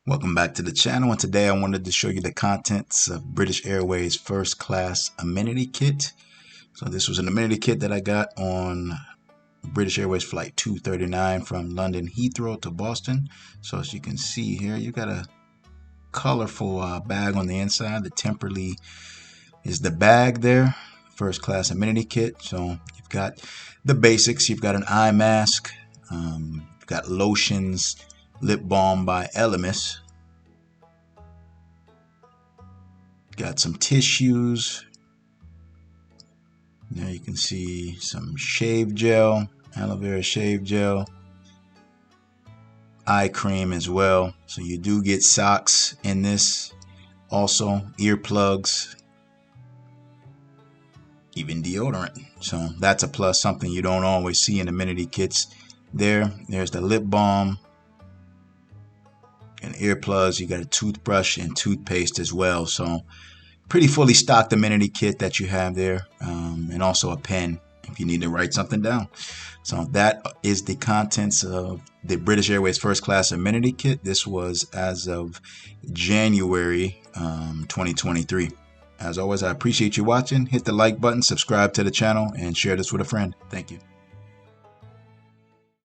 Welcome back to the channel, and today I wanted to show you the contents of British Airways First Class Amenity Kit. So this was an amenity kit that I got on British Airways Flight 239 from London Heathrow to Boston. So as you can see here, you got a colorful bag on the inside. The Temperley is the bag there. First Class Amenity Kit. So you've got the basics. You've got an eye mask. You've got lotions, lip balm by Elemis. Got some tissues. Now you can see some shave gel, aloe vera shave gel, eye cream as well. So you do get socks in this, also earplugs, even deodorant. So that's a plus, something you don't always see in amenity kits. There's the lip balm and earplugs. You got a toothbrush and toothpaste as well. So pretty fully stocked amenity kit that you have there, and also a pen if you need to write something down. So that is the contents of the British Airways First Class Amenity Kit. This was as of January 2023. As always, I appreciate you watching. Hit the like button, subscribe to the channel, and share this with a friend. Thank you.